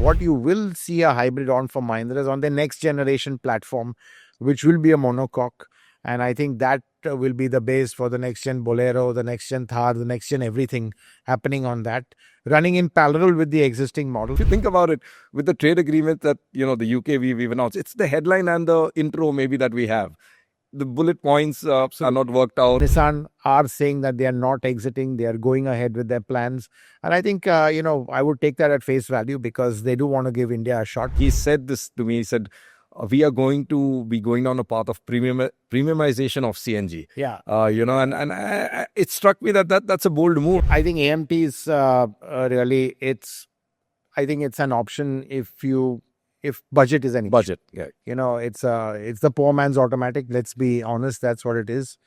What you will see a hybrid on for Mahindra is on the next generation platform, which will be a monocoque. And I think that will be the base for the next gen Bolero, the next gen Thar, the next gen everything happening on that, running in parallel with the existing model. If you think about it, with the trade agreement that, the UK we've announced, it's the headline and the intro maybe that we have. The bullet points are not worked out. Nissan are saying that they are not exiting. They are going ahead with their plans. And I think, I would take that at face value because they do want to give India a shot. He said this to me. He said, we are going to be going down a path of premiumization of CNG. Yeah. And it struck me that's a bold move. I think AMT is really, I think it's an option if budget is any budget. Yeah. It's the poor man's automatic. Let's be honest. That's what it is.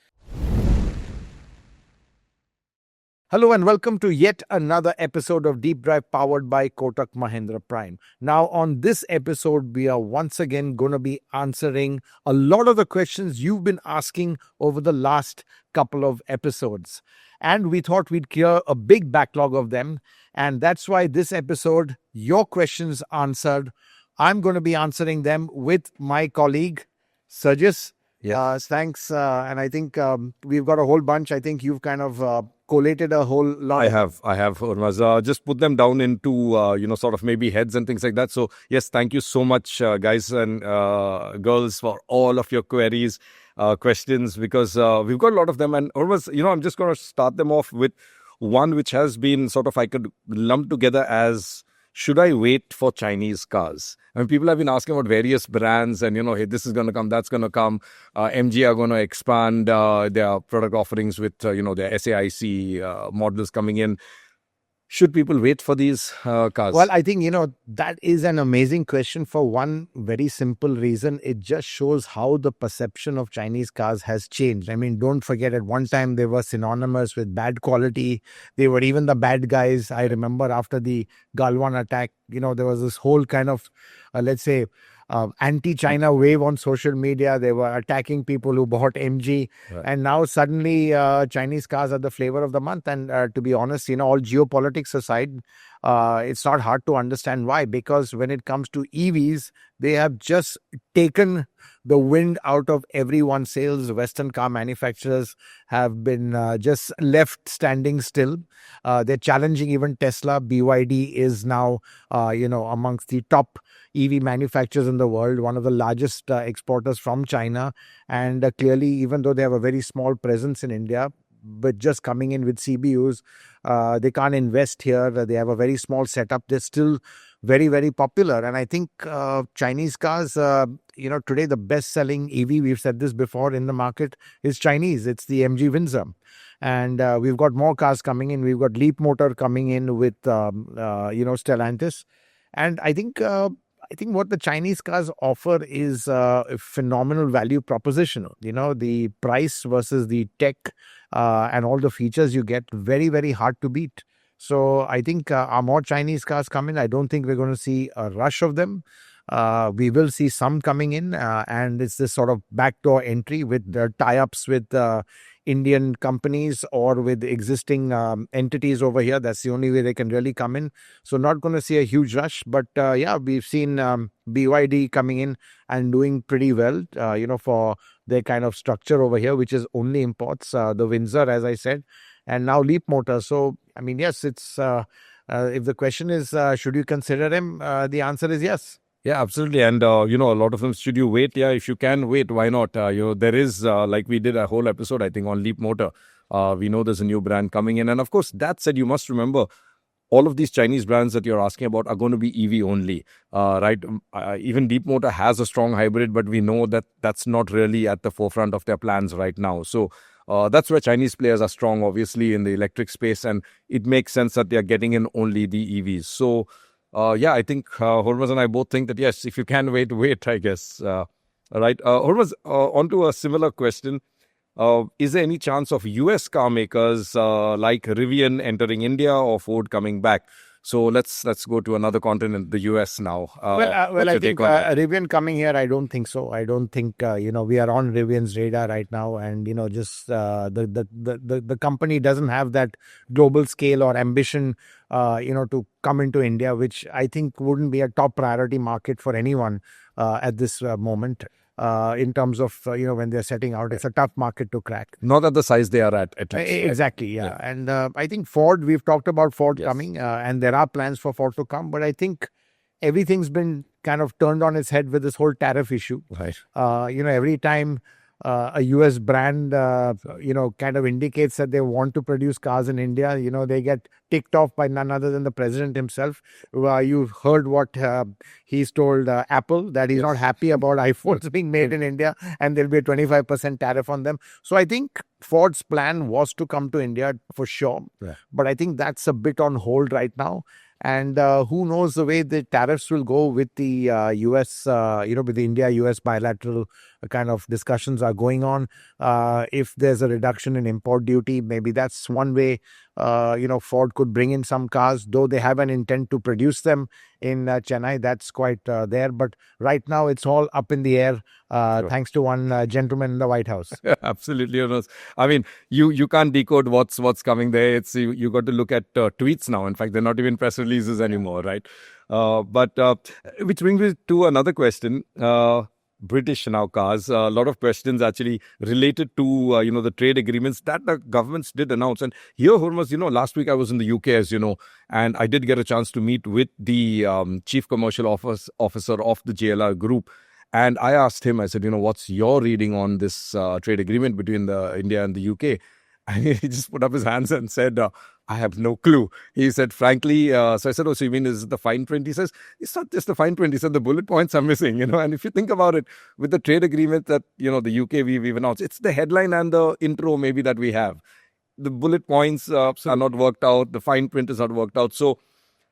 Hello and welcome to yet another episode of Deep Drive powered by Kotak Mahindra Prime. Now on this episode, we are once again going to be answering a lot of the questions you've been asking over the last couple of episodes. And we thought we'd clear a big backlog of them. And that's why this episode, your questions answered. I'm going to be answering them with my colleague, Sergius. Yes. Thanks. And I think we've got a whole bunch. I think you've kind of collated a whole lot. I have, Hormazd. Just put them down into, sort of maybe heads and things like that. So, yes, thank you so much, guys and girls, for all of your queries, questions, because we've got a lot of them. And Hormazd, I'm just going to start them off with one which has been sort of, I could lump together as, should I wait for Chinese cars? I mean, people have been asking about various brands and, hey, this is going to come, that's going to come. MG are going to expand their product offerings with, their SAIC models coming in. Should people wait for these cars? Well, I think, that is an amazing question for one very simple reason. It just shows how the perception of Chinese cars has changed. I mean, don't forget, at one time they were synonymous with bad quality. They were even the bad guys. I remember after the Galwan attack, there was this whole kind of, anti-China wave on social media. They were attacking people who bought MG. Right. And now suddenly Chinese cars are the flavor of the month. And to be honest, all geopolitics aside, it's not hard to understand why. Because when it comes to EVs, they have just taken the wind out of everyone's sails. Western car manufacturers have been just left standing still. They're challenging even Tesla. BYD is now, amongst the top EV manufacturers in the world, one of the largest exporters from China. And clearly, even though they have a very small presence in India, but just coming in with CBUs, they can't invest here. They have a very small setup. They're still very, very popular. And I think Chinese cars, today the best-selling EV, we've said this before, in the market is Chinese. It's the MG Windsor. And we've got more cars coming in. We've got Leap Motor coming in with, Stellantis. And I think what the Chinese cars offer is a phenomenal value proposition. The price versus the tech and all the features you get, very, very hard to beat. So I think are more Chinese cars coming. I don't think we're going to see a rush of them. We will see some coming in, and it's this sort of backdoor entry with tie-ups with Indian companies or with existing entities over here. That's the only way they can really come in. So not going to see a huge rush. But we've seen BYD coming in and doing pretty well, for their kind of structure over here, which is only imports. The Windsor, as I said, and now Leap Motor. So, I mean, yes, it's if the question is, should you consider them? The answer is yes. Yeah, absolutely. And, a lot of them, should you wait? Yeah, if you can wait, why not? There is, like we did a whole episode, I think, on Leap Motor. We know there's a new brand coming in. And of course, that said, you must remember, all of these Chinese brands that you're asking about are going to be EV only, right? Even Deep Motor has a strong hybrid, but we know that that's not really at the forefront of their plans right now. So that's where Chinese players are strong, obviously, in the electric space. And it makes sense that they're getting in only the EVs. So, I think Hormazd and I both think that, yes, if you can wait, I guess. Right. Hormazd, onto a similar question. Is there any chance of US car makers like Rivian entering India or Ford coming back? So let's go to another continent, the US now. I think Rivian coming here, I don't think so. I don't think we are on Rivian's radar right now, and just the company doesn't have that global scale or ambition, to come into India, which I think wouldn't be a top priority market for anyone at this moment. In terms of when they're setting out, it's a tough market to crack. Not at the size they are at least. Exactly, yeah. And I think Ford, we've talked about Ford coming, and there are plans for Ford to come, but I think everything's been kind of turned on its head with this whole tariff issue. Right. Every time a US brand, kind of indicates that they want to produce cars in India, they get ticked off by none other than the president himself. You've heard what he's told Apple, that he's not happy about iPhones being made in India and there'll be a 25% tariff on them. So I think Ford's plan was to come to India for sure. Yeah. But I think that's a bit on hold right now. And who knows the way the tariffs will go with the US, with the India-US bilateral kind of discussions are going on. If there's a reduction in import duty, maybe that's one way, Ford could bring in some cars, though they have an intent to produce them in Chennai. That's quite there. But right now, it's all up in the air, thanks to one gentleman in the White House. Absolutely. I mean, you can't decode what's coming there. It's you got to look at tweets now. In fact, they're not even press releases anymore, right? But which brings me to another question. British now cars. A lot of questions actually related to the trade agreements that the governments did announce. And here, Hormazd, last week I was in the UK, as you know, and I did get a chance to meet with the chief commercial officer of the JLR group. And I asked him, I said, what's your reading on this trade agreement between India and the UK? And he just put up his hands and said, I have no clue. He said, frankly, so I said, so you mean is it the fine print? He says, it's not just the fine print. He said, the bullet points are missing, And if you think about it, with the trade agreement that, the UK we've announced, it's the headline and the intro maybe that we have. The bullet points are not worked out. The fine print is not worked out. So,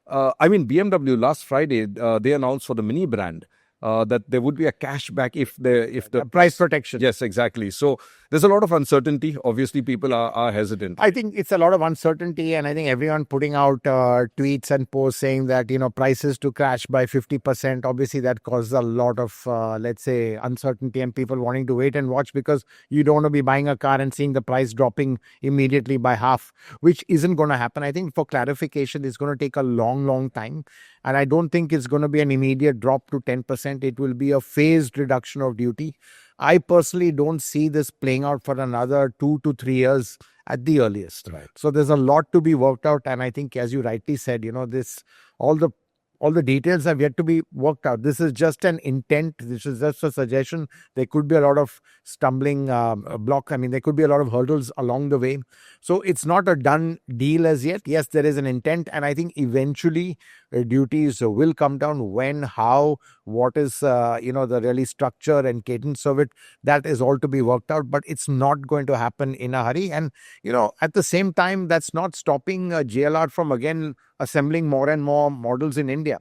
BMW last Friday, they announced for the Mini brand, that there would be a cashback if the price protection. Yes, exactly. So there's a lot of uncertainty. Obviously, people are hesitant. I think it's a lot of uncertainty, and I think everyone putting out tweets and posts saying that prices to crash by 50%. Obviously, that causes a lot of let's say uncertainty and people wanting to wait and watch, because you don't want to be buying a car and seeing the price dropping immediately by half, which isn't going to happen. I think for clarification, it's going to take a long time. And I don't think it's going to be an immediate drop to 10%. It will be a phased reduction of duty. I personally don't see this playing out for another 2 to 3 years at the earliest. Right. So there's a lot to be worked out. And I think, as you rightly said, all the details have yet to be worked out. This is just an intent. This is just a suggestion. There could be a lot of stumbling block. I mean, there could be a lot of hurdles along the way. So it's not a done deal as yet. Yes, there is an intent. And I think eventually duties will come down. When, how, what is, the really structure and cadence of it. That is all to be worked out. But it's not going to happen in a hurry. And, at the same time, that's not stopping JLR from, again, assembling more and more models in India,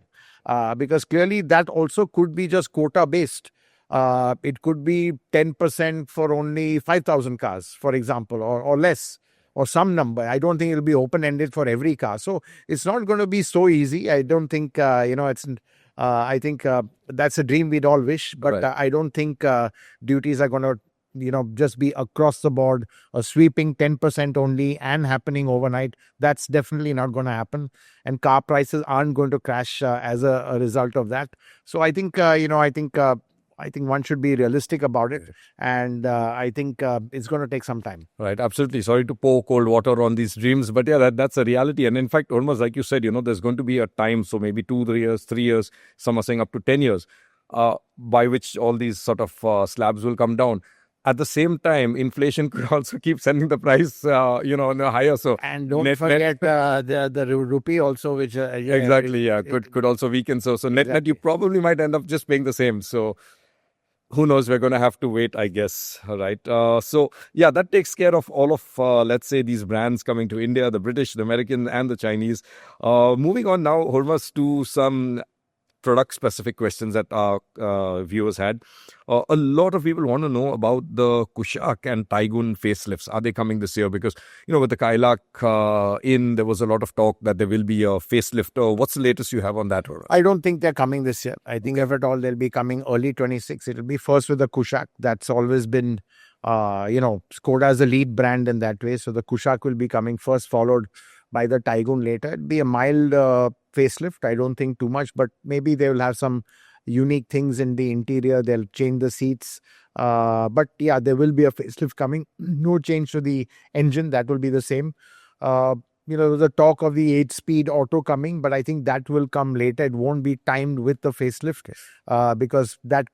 because clearly that also could be just quota based. It could be 10% for only 5,000 cars, for example, or less, or some number. I don't think it'll be open-ended for every car. So it's not going to be so easy. I don't think, I think that's a dream we'd all wish, but right. I don't think duties are going to just be across the board, a sweeping 10% only and happening overnight. That's definitely not going to happen. And car prices aren't going to crash as a result of that. So I think, I think one should be realistic about it. And I think it's going to take some time. Right, absolutely. Sorry to pour cold water on these dreams, but yeah, that's a reality. And in fact, almost like you said, there's going to be a time, so maybe 2 years, 3 years, some are saying up to 10 years, by which all these sort of slabs will come down. At the same time, inflation could also keep sending the price, higher. So and don't forget the rupee also, which exactly, could also weaken. So net, you probably might end up just paying the same. So who knows? We're going to have to wait, I guess. All right. So yeah, that takes care of all of let's say these brands coming to India: the British, the American, and the Chinese. Moving on now, Hormazd, to some product-specific questions that our viewers had. A lot of people want to know about the Kushaq and Taigun facelifts. Are they coming this year? Because, with the Kylaq there was a lot of talk that there will be a facelift. What's the latest you have on that? I don't think they're coming this year. I think if at all, they'll be coming early 26. It'll be first with the Kushaq. That's always been, Skoda is a lead brand in that way. So the Kushaq will be coming first, followed by the Taigun later. It'll be a mild facelift. I don't think too much, but maybe they will have some unique things in the interior. They'll change the seats. But yeah, there will be a facelift coming. No change to the engine. That will be the same. There's a talk of the 8-speed auto coming, but I think that will come later. It won't be timed with the facelift because that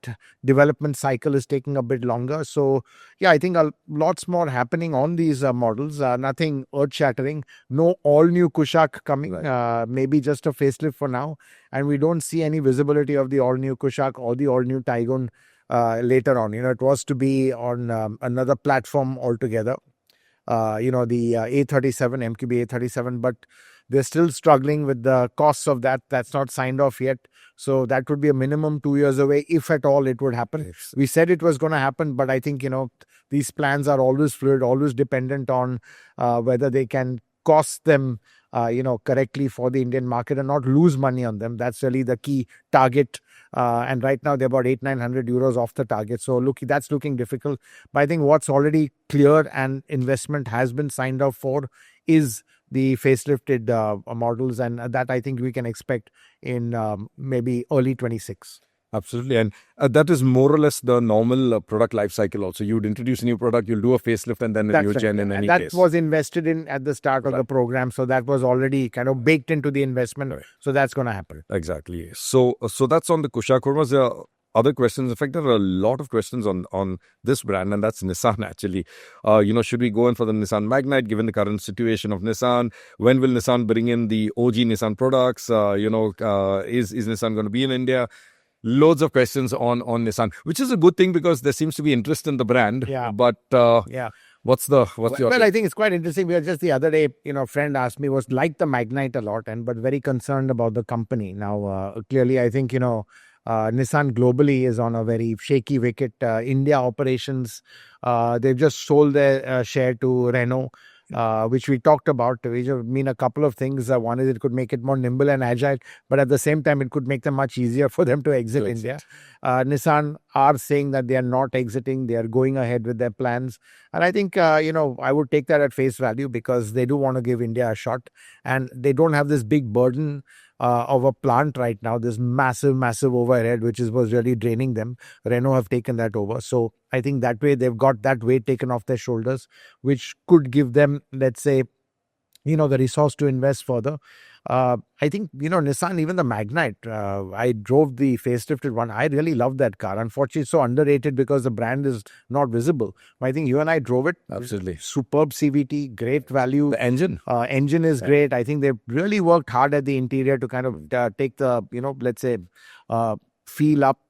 development cycle is taking a bit longer. So, yeah, I think lots more happening on these models. Nothing earth-shattering. No all-new Kushaq coming. Right. Maybe just a facelift for now. And we don't see any visibility of the all-new Kushaq or the all-new Taigun later on. It was to be on another platform altogether. The A37, MQB A37, but they're still struggling with the costs of that. That's not signed off yet. So that would be a minimum 2 years away, if at all it would happen. Yes. We said it was going to happen, but I think, these plans are always fluid, always dependent on whether they can cost them, correctly for the Indian market and not lose money on them. That's really the key target. And right now they're about 800-900 euros off the target. So that's looking difficult. But I think what's already clear and investment has been signed off for is the facelifted models. And that I think we can expect in maybe early 26. Absolutely. And that is more or less the normal product life cycle also. You'd introduce a new product, you'll do a facelift and then a new gen in any case. That was invested in at the start of the program. So that was already kind of baked into the investment. Right. So that's going to happen. Exactly. So that's on the Kushaq. Hormazd, there are other questions. In fact, there are a lot of questions on this brand, and that's Nissan actually. Should we go in for the Nissan Magnite given the current situation of Nissan? When will Nissan bring in the OG Nissan products? Is Nissan going to be in India? Loads of questions on Nissan, which is a good thing because there seems to be interest in the brand. Yeah. But what's your I think it's quite interesting. We were just the other day, a friend asked me, was like the Magnite a lot, but very concerned about the company. Now, clearly, I think, Nissan globally is on a very shaky wicket. India operations, they've just sold their share to Renault. Which we talked about, which mean a couple of things. One is it could make it more nimble and agile, but at the same time, it could make them much easier for them to exit India. Nissan are saying that they are not exiting. They are going ahead with their plans. And I think, I would take that at face value because they do want to give India a shot. And they don't have this big burden of a plant right now, this massive overhead, which was really draining them. Renault have taken that over. So I think that way they've got that weight taken off their shoulders, which could give them, let's say, the resource to invest further. I think, Nissan, even the Magnite, I drove the facelifted one. I really love that car. Unfortunately, it's so underrated because the brand is not visible. But I think you and I drove it. Absolutely. Superb CVT, great value. The engine. Engine is great. I think they've really worked hard at the interior to kind of take the, let's say, feel up.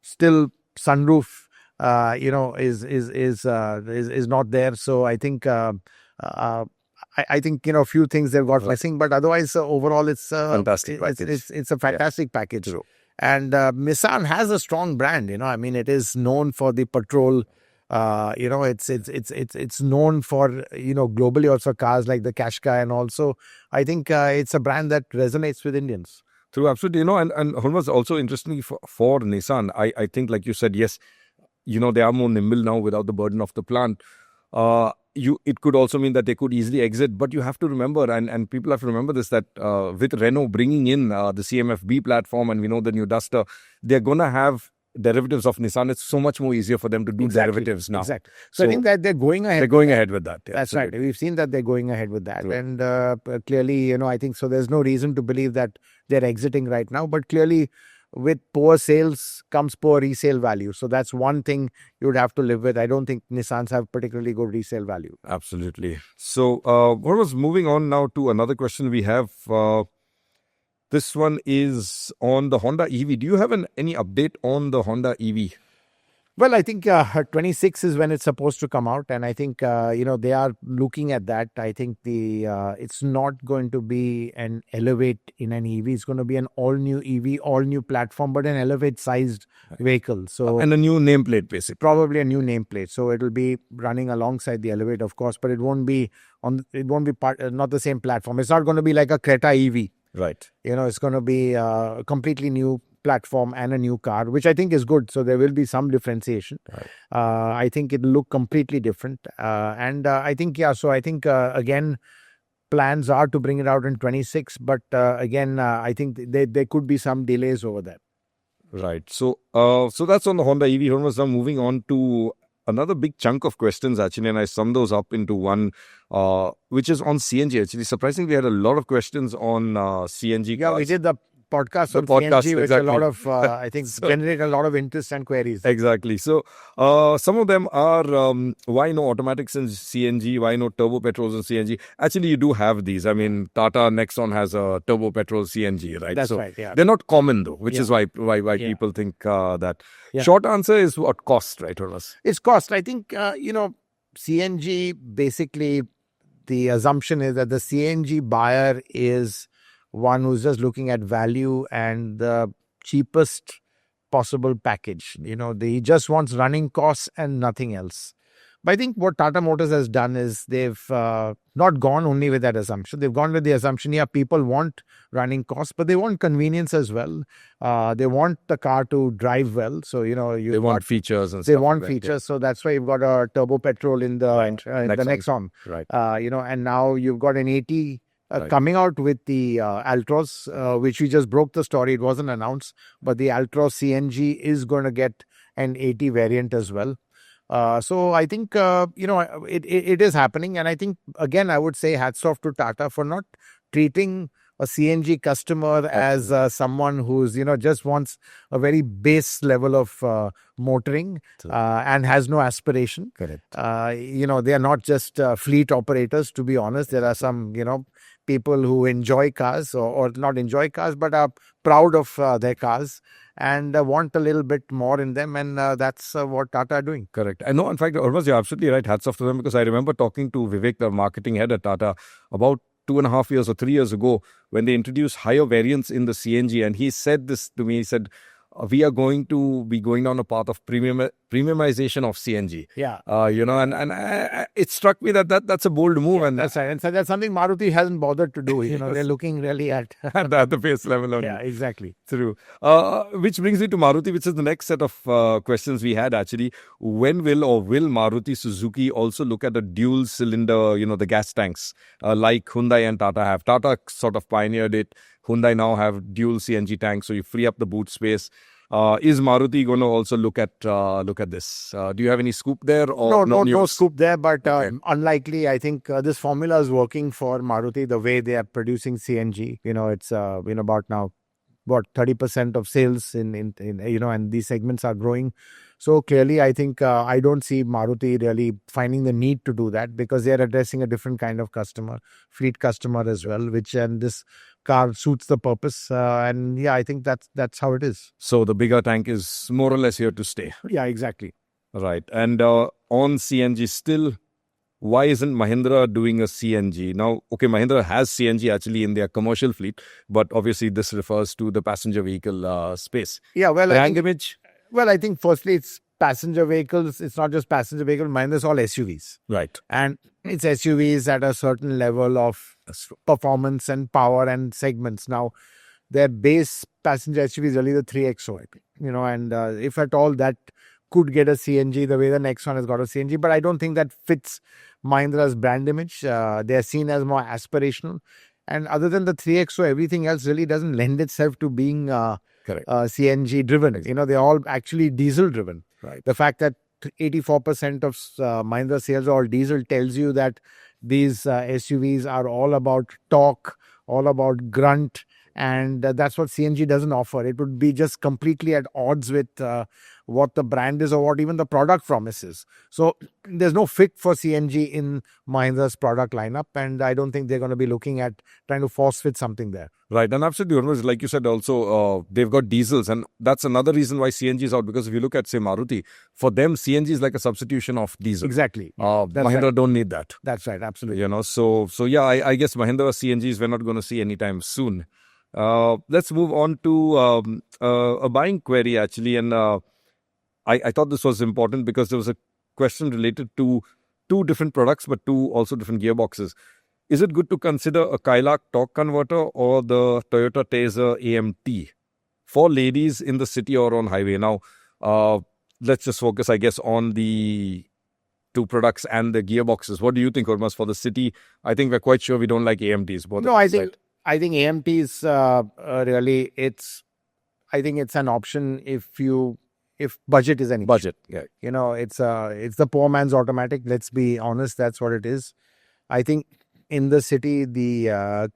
Still sunroof, is not there. So I think, I think, a few things they've got missing, but otherwise, overall, it's fantastic. It's a fantastic package. True. And Nissan has a strong brand. It is known for the petrol. It's known for globally also cars like the Qashqai, and also I think it's a brand that resonates with Indians. True, absolutely. And Hormazd, also interestingly for Nissan, I think, like you said, yes, they are more nimble now without the burden of the plant. It could also mean that they could easily exit, but you have to remember, and people have to remember this, that with Renault bringing in the CMF-B platform, and we know the new Duster, they're going to have derivatives of Nissan. It's so much more easier for them to do derivatives now. Exactly. So I think that they're going ahead. They're going ahead with that. Yeah, that's right. We've seen that they're going ahead with that. True. And clearly, I think so there's no reason to believe that they're exiting right now, but clearly with poor sales comes poor resale value. So that's one thing you would have to live with. I don't think Nissans have particularly good resale value. Absolutely. So what was moving on now to another question we have. This one is on the Honda EV. Do you have any update on the Honda EV? Well, I think 26 is when it's supposed to come out, and I think they are looking at that. I think it's not going to be an Elevate in an EV. It's going to be an all-new EV, all-new platform, but an Elevate-sized vehicle. So and a new nameplate, basically. Probably a new nameplate. So it'll be running alongside the Elevate, of course, but it won't be not the same platform. It's not going to be like a Creta EV. Right. It's going to be a completely new platform and a new car, which I think is good. So there will be some differentiation. Right. I think it'll look completely different. And I think, again, plans are to bring it out in 26. But again, I think there could be some delays over that. Right. So that's on the Honda EV. Hormazd, now moving on to another big chunk of questions, actually, and I summed those up into one, which is on CNG. Actually, surprisingly, we had a lot of questions on CNG. Yeah, cars. We did the podcast on CNG, which exactly. a lot of, I think, generate a lot of interest and queries. Exactly. So some of them are, why no automatics in CNG? Why no turbo-petrols in CNG? Actually, you do have these. I mean, Tata Nexon has a turbo-petrol CNG, right? That's right, yeah. They're not common, though, which is why people think that. Yeah. Short answer is what cost, right, Hormazd? It's cost. I think, CNG, basically, the assumption is that the CNG buyer is one who's just looking at value and the cheapest possible package. He just wants running costs and nothing else. But I think what Tata Motors has done is they've not gone only with that assumption. They've gone with the assumption, people want running costs, but they want convenience as well. They want the car to drive well. So, they want features and they stuff. want features. Yeah. So that's why you've got a turbo-petrol in the Nexon. Right. And now you've got an 80 coming out with the Altroz, which we just broke the story. It wasn't announced, but the Altroz CNG is going to get an 80 variant as well. So I think, it is happening. And I think, again, I would say hats off to Tata for not treating a CNG customer as someone who's, just wants a very base level of motoring and has no aspiration. Correct. They are not just fleet operators, to be honest. There are some, people who enjoy cars or not enjoy cars, but are proud of their cars and want a little bit more in them. And that's what Tata are doing. Correct. I know, in fact, Hormazd, you're absolutely right. Hats off to them, because I remember talking to Vivek, the marketing head at Tata, about 2.5 years or 3 years ago when they introduced higher variants in the CNG. And he said this to me. He said, we are going to be going down a path of premiumization of CNG. Yeah. And it struck me that's a bold move. Yeah, and that's right. And so that's something Maruti hasn't bothered to do. They're looking really at the base level only. Yeah, exactly. True. Which brings me to Maruti, which is the next set of questions we had, actually. When will Maruti Suzuki also look at a dual cylinder, the gas tanks, like Hyundai and Tata have? Tata sort of pioneered it. Hyundai now have dual CNG tanks, so you free up the boot space. Is Maruti going to also look at this? Do you have any scoop there? Or no scoop there, but unlikely. I think this formula is working for Maruti the way they are producing CNG. It's about now 30% of sales in and these segments are growing. So clearly, I think I don't see Maruti really finding the need to do that, because they are addressing a different kind of customer, fleet customer as well, and this car suits the purpose. And I think that's how it is. So the bigger tank is more or less here to stay. Yeah, exactly. Right. And on CNG still, why isn't Mahindra doing a CNG? Now, okay, Mahindra has CNG actually in their commercial fleet, but obviously this refers to the passenger vehicle space. Yeah, well, brand image? Well, I think firstly it's passenger vehicles. It's not just passenger vehicles. Mahindra's all SUVs. Right. And it's SUVs at a certain level of performance and power and segments. Now, their base passenger SUV is really the 3XO, and if at all that could get a CNG the way the next one has got a CNG, but I don't think that fits Mahindra's brand image. They're seen as more aspirational. And other than the 3XO, everything else really doesn't lend itself to being CNG driven. They're all actually diesel driven. Right. The fact that 84% of Mahindra sales are all diesel tells you that these SUVs are all about torque, all about grunt, And that's what CNG doesn't offer. It would be just completely at odds with what the brand is or what even the product promises. So there's no fit for CNG in Mahindra's product lineup, and I don't think they're going to be looking at trying to force fit something there. Right, and absolutely, Hormazd, like you said, also they've got diesels, and that's another reason why CNG is out. Because if you look at, say, Maruti, for them CNG is like a substitution of diesel. Exactly. Mahindra don't need that. That's right, absolutely. So yeah, I guess Mahindra CNGs we're not going to see anytime soon. Let's move on to a buying query actually, and I thought this was important because there was a question related to two different products, but two also different gearboxes. Is it good to consider a Kylaq torque converter or the Toyota Taisor AMT for ladies in the city or on highway? Now, let's just focus, I guess, on the two products and the gearboxes. What do you think, Hormazd, for the city? I think we're quite sure we don't like AMTs. No, I think AMTs really, I think it's an option if budget is any budget. Yeah, it's the poor man's automatic. Let's be honest, that's what it is. I think in the city, the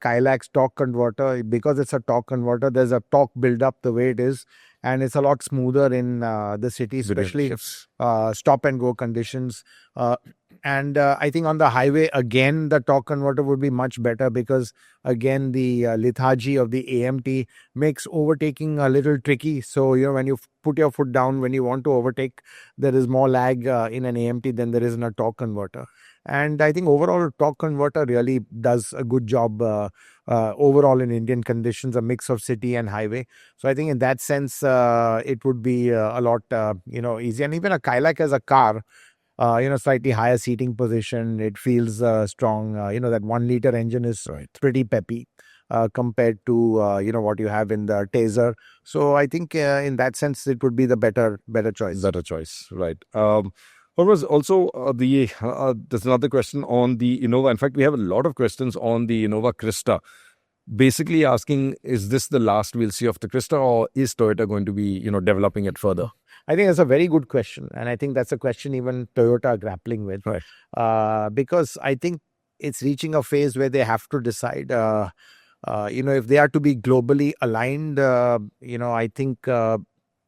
Kylaq's torque converter, because it's a torque converter, there's a torque build up the way it is, and it's a lot smoother in the city, especially stop and go conditions. And I think on the highway, again, the torque converter would be much better because, again, the lethargy of the AMT makes overtaking a little tricky. So, when you put your foot down, when you want to overtake, there is more lag in an AMT than there is in a torque converter. And I think overall, torque converter really does a good job overall in Indian conditions, a mix of city and highway. So I think in that sense, it would be a lot, easy. And even a Kylaq as a car, slightly higher seating position, it feels strong. That 1 liter engine is pretty peppy compared to, what you have in the Taisor. So I think in that sense, it would be the better choice. Better choice, right. Hormazd, also, there's another question on the Innova. In fact, we have a lot of questions on the Innova Crysta. Basically asking, is this the last we'll see of the Crysta, or is Toyota going to be, developing it further? I think that's a very good question. And I think that's a question even Toyota are grappling with. Right. Because I think it's reaching a phase where they have to decide, if they are to be globally aligned, I think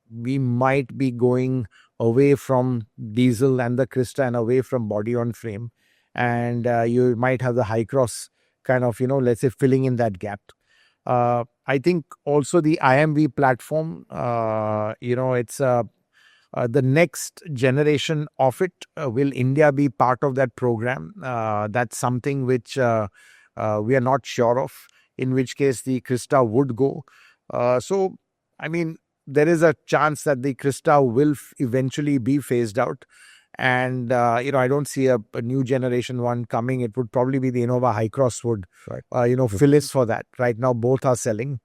we might be going away from diesel and the Crysta and away from body on frame. And you might have the high cross kind of, let's say filling in that gap. I think also the IMV platform, it's the next generation of it. Will India be part of that program? That's something which we are not sure of, in which case the Crysta would go. So, I mean, there is a chance that the Crysta will eventually be phased out. And, I don't see a new generation one coming. It would probably be the Innova High Cross would, fill in for that. Right now, both are selling.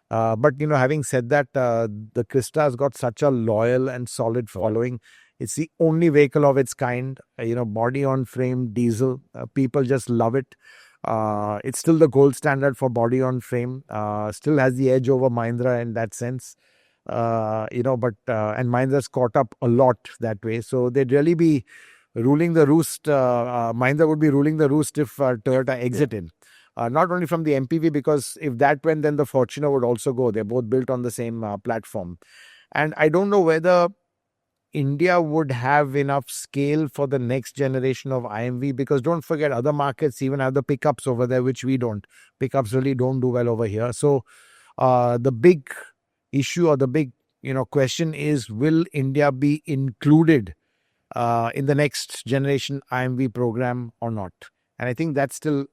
But, having said that, the Crysta has got such a loyal and solid following. It's the only vehicle of its kind, body on frame, diesel. People just love it. It's still the gold standard for body on frame. Still has the edge over Mahindra in that sense. And Mahindra's caught up a lot that way. So they'd really be ruling the roost. Mahindra would be ruling the roost if Toyota exited. Not only from the MPV, because if that went, then the Fortuner would also go. They're both built on the same platform. And I don't know whether India would have enough scale for the next generation of IMV, because don't forget, other markets even have the pickups over there, which we don't. Pickups really don't do well over here. So the big issue or the big question is, will India be included in the next generation IMV program or not? And I think that's still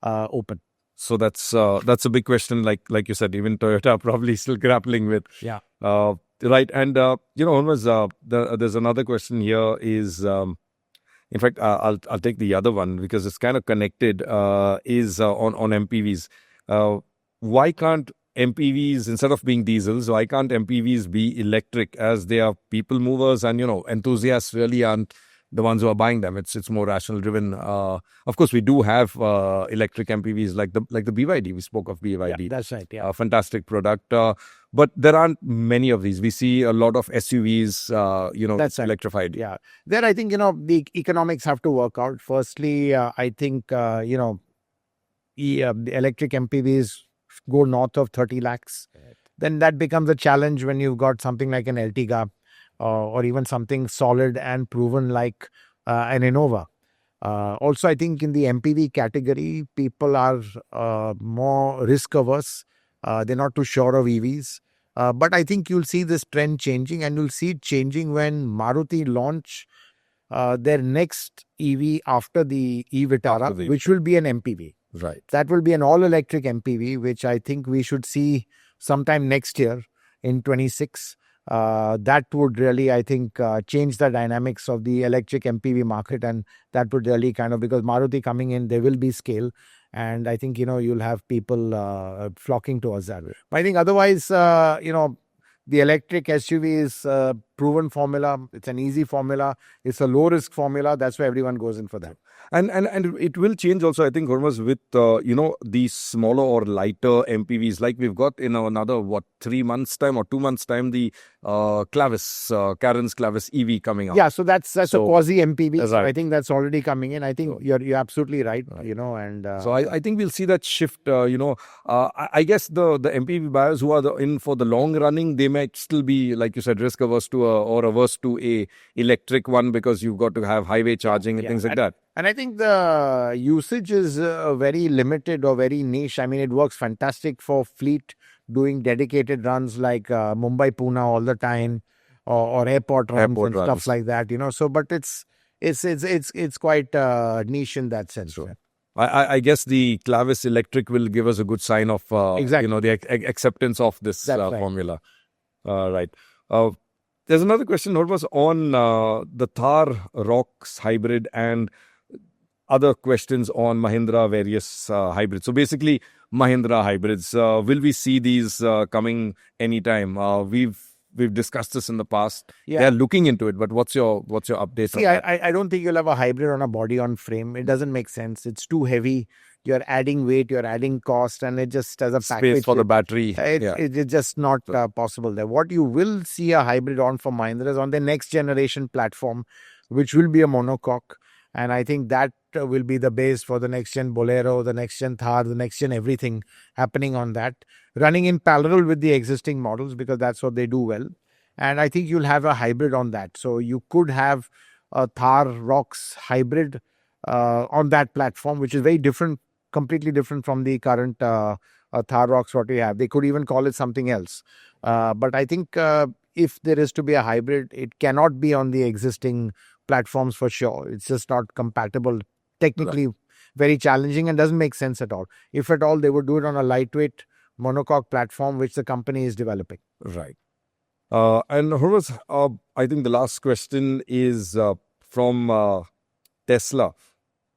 open. So that's a big question, like you said, even Toyota probably still grappling with. Yeah. Right. And Hormazd, there's another question here is, in fact, I'll take the other one because it's kind of connected, is on MPVs. Why can't MPVs, instead of being diesels, why can't MPVs be electric, as they are people movers and, enthusiasts really aren't the ones who are buying them. It's more rational driven. Of course, we do have electric MPVs like the BYD. We spoke of BYD. Yeah, that's right. Yeah. Fantastic product. But there aren't many of these. We see a lot of SUVs, that's right. electrified. Yeah. There, I think, the economics have to work out. Firstly, I think, the electric MPVs go north of 30 lakhs. Then that becomes a challenge when you've got something like an Ertiga or even something solid and proven like an Innova. Also, I think in the MPV category, people are more risk averse. They're not too sure of EVs. But I think you'll see this trend changing, and you'll see it changing when Maruti launch their next EV after the e-Vitara, which will be an MPV. Right. That will be an all-electric MPV, which I think we should see sometime next year in 26. That would really, I think, change the dynamics of the electric MPV market, and that would really because Maruti coming in, there will be scale, and I think, you'll have people flocking towards that. But I think otherwise, the electric SUV is a proven formula. It's an easy formula. It's a low-risk formula. That's why everyone goes in for that. And it will change also, I think, Hormazd, with, these smaller or lighter MPVs. Like we've got in another, 3 months' time or 2 months' time, the Clavis, Karen's Clavis EV coming up. Yeah, so that's a quasi MPV. Right. So I think that's already coming in. I think you're absolutely right, and... So I think we'll see that shift, I guess the MPV buyers who are in for the long running, they might still be, like you said, risk averse to or averse to a electric one, because you've got to have highway charging and things like that. And I think the usage is very limited or very niche. I mean, it works fantastic for fleet doing dedicated runs like Mumbai-Pune all the time, or airport runs and stuff like that. So, but it's quite niche in that sense. Sure. I guess the Clavis electric will give us a good sign of the acceptance of this formula. Right. There's another question, Hormazd, on the Thar ROXX hybrid and other questions on Mahindra various hybrids. So basically, Mahindra hybrids. Will we see these coming anytime? We've discussed this in the past. Yeah. They're looking into it, but what's your update? See, I don't think you'll have a hybrid on a body on frame. It doesn't make sense. It's too heavy. You're adding weight, you're adding cost, and it just as a package. Space for the battery. It's just not possible there. What you will see a hybrid on for Mahindra is on the next generation platform, which will be a monocoque. And I think that will be the base for the next gen Bolero, the next gen Thar, the next gen everything happening on that, running in parallel with the existing models, because that's what they do well. And I think you'll have a hybrid on that. So you could have a Thar ROXX hybrid on that platform, which is very different, completely different from the current Thar ROXX what we have. They could even call it something else. But I think if there is to be a hybrid, it cannot be on the existing platforms for sure. It's just not compatible. Technically, very challenging and doesn't make sense at all. If at all, they would do it on a lightweight monocoque platform, which the company is developing. Right. And Hormazd, I think the last question is from Tesla.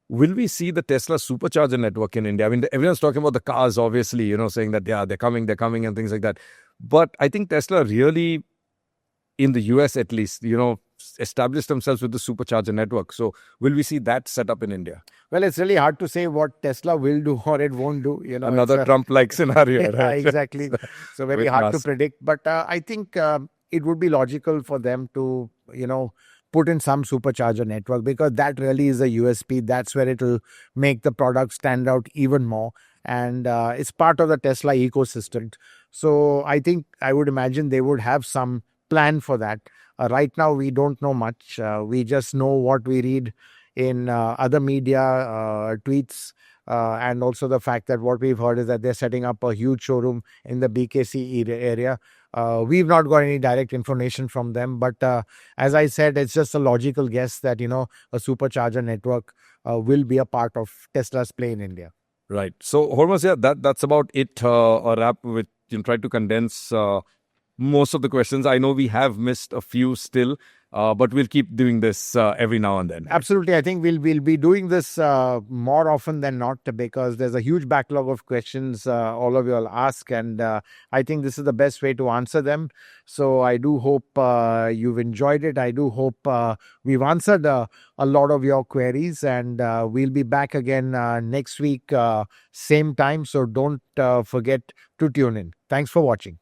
Will we see the Tesla supercharger network in India? I mean, everyone's talking about the cars, obviously, saying that, they're coming and things like that. But I think Tesla really, in the US at least, established themselves with the supercharger network. So will we see that set up in India? Well, it's really hard to say what Tesla will do or it won't do. Another Trump-like scenario. Right? Exactly. So very hard to predict. But I think it would be logical for them to, put in some supercharger network, because that really is a USP. That's where it will make the product stand out even more. And it's part of the Tesla ecosystem. So I think I would imagine they would have some plan for that. Right now, we don't know much. We just know what we read in other media, tweets, and also the fact that what we've heard is that they're setting up a huge showroom in the BKC area. We've not got any direct information from them, but as I said, it's just a logical guess that, a supercharger network will be a part of Tesla's play in India. Right. So, Hormazd, that's about it. A wrap with, try to condense most of the questions. I know we have missed a few still, but we'll keep doing this every now and then. Absolutely. I think we'll be doing this more often than not, because there's a huge backlog of questions all of you all ask, and I think this is the best way to answer them. So I do hope you've enjoyed it. I do hope we've answered a lot of your queries, and we'll be back again next week, same time. So don't forget to tune in. Thanks for watching.